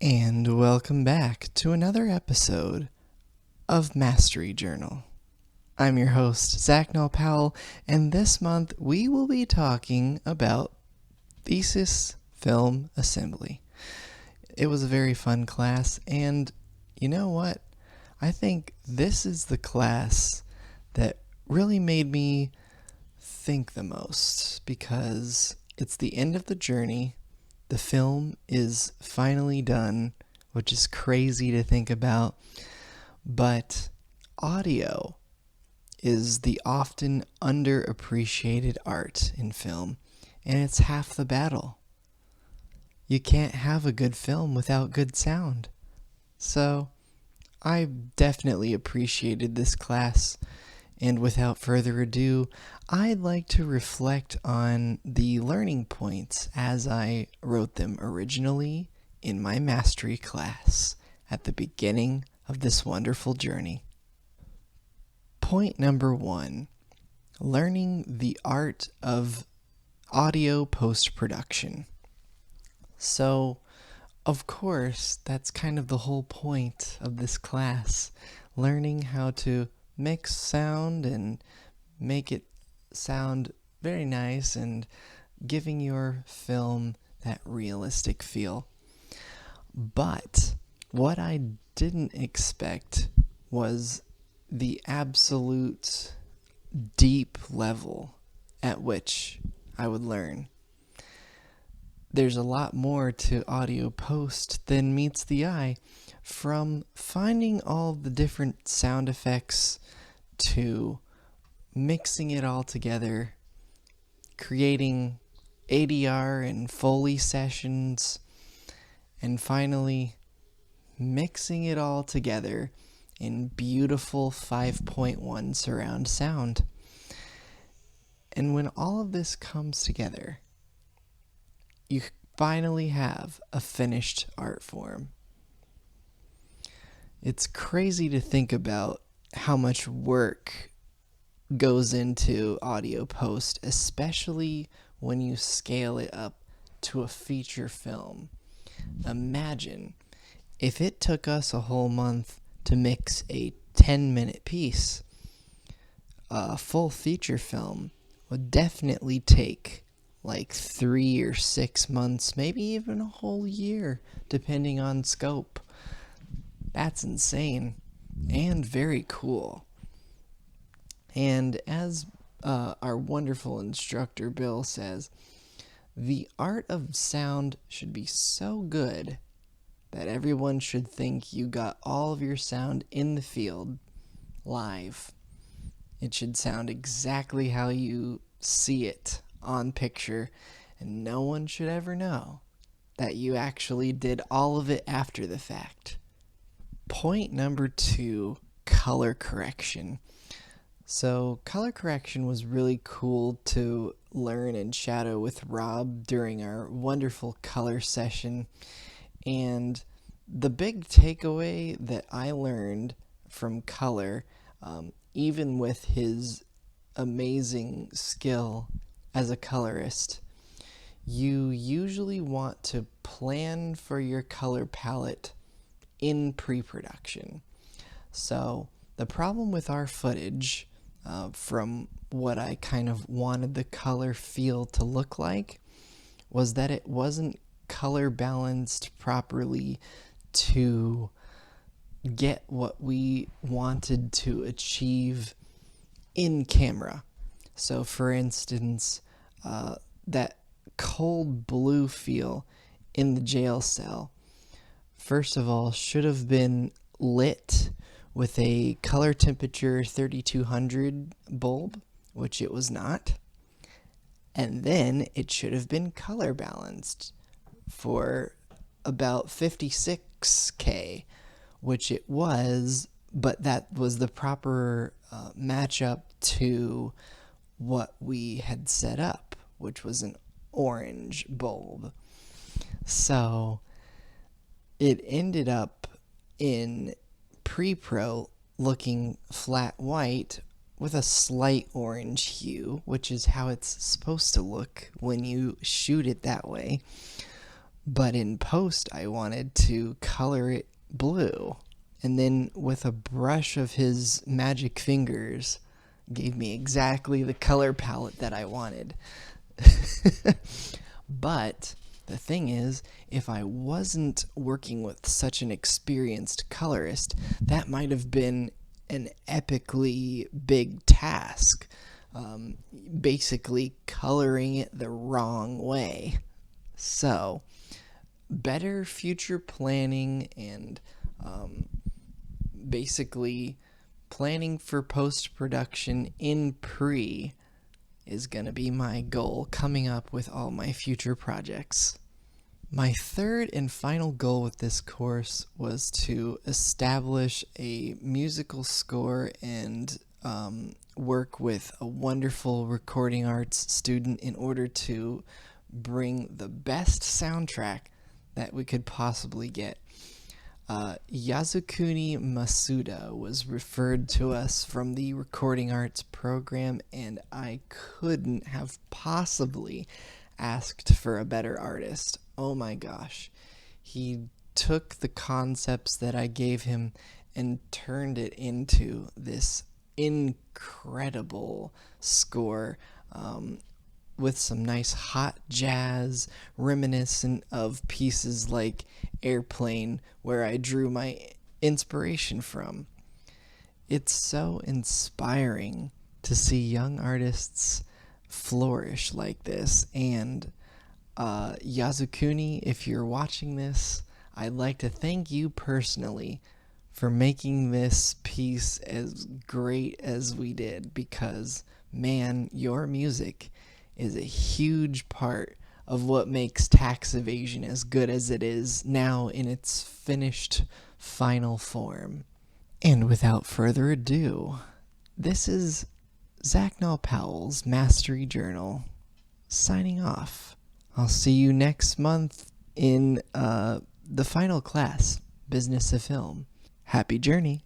And welcome back to another episode of Mastery Journal. I'm your host, Zach Noel Powell, and this month we will be talking about Thesis Film Assembly. It was a very fun class, and you know what? I think this is the class that really made me think the most because it's the end of the journey. The film is finally done, which is crazy to think about, but audio is the often underappreciated art in film, and it's half the battle. You can't have a good film without good sound. So, I definitely appreciated this class, and without further ado, I'd like to reflect on the learning points as I wrote them originally in my mastery class at the beginning of this wonderful journey. Point number 1, learning the art of audio post-production. So, of course, that's kind of the whole point of this class, learning how to mix sound and make it sound very nice and giving your film that realistic feel. But what I didn't expect was the absolute deep level at which I would learn. There's a lot more to audio post than meets the eye, from finding all the different sound effects to mixing it all together, creating ADR and Foley sessions, and finally mixing it all together in beautiful 5.1 surround sound. And when all of this comes together, you finally have a finished art form. It's crazy to think about how much work goes into audio post, especially when you scale it up to a feature film. Imagine if it took us a whole month to mix a 10-minute piece. A full feature film would definitely take like 3 or 6 months, maybe even a whole year, depending on scope. That's insane and very cool. And as our wonderful instructor Bill says, the art of sound should be so good that everyone should think you got all of your sound in the field live. It should sound exactly how you see it on picture, and no one should ever know that you actually did all of it after the fact. Point number 2, color correction. So color correction was really cool to learn and shadow with Rob during our wonderful color session. And the big takeaway that I learned from color, even with his amazing skill as a colorist, you usually want to plan for your color palette in pre-production. So the problem with our footage, from what I kind of wanted the color feel to look like, was that it wasn't color balanced properly to get what we wanted to achieve in camera. So for instance, that cold blue feel in the jail cell, first of all, should have been lit with a color temperature 3200 bulb, which it was not. And then it should have been color balanced for about 56K, which it was, but that was the proper matchup to what we had set up, which was an orange bulb. So it ended up in pre-pro looking flat white with a slight orange hue, which is how it's supposed to look when you shoot it that way. But in post, I wanted to color it blue. And then with a brush of his magic fingers, gave me exactly the color palette that I wanted. But the thing is, if I wasn't working with such an experienced colorist, that might have been an epically big task. Basically, coloring it the wrong way. So, better future planning and basically planning for post production in pre is going to be my goal coming up with all my future projects. My third and final goal with this course was to establish a musical score and work with a wonderful recording arts student in order to bring the best soundtrack that we could possibly get. Yasukuni Masuda was referred to us from the recording arts program, and I couldn't have possibly asked for a better artist. Oh my gosh. He took the concepts that I gave him and turned it into this incredible score with some nice hot jazz reminiscent of pieces like Airplane, where I drew my inspiration from. It's so inspiring to see young artists flourish like this. And Yasukuni, if you're watching this, I'd like to thank you personally for making this piece as great as we did, because, man, your music is a huge part of what makes Tax Evasion as good as it is now in its finished final form. And without further ado, this is Zach Nall Powell's Mastery Journal signing off. I'll see you next month in the final class, Business of Film. Happy journey!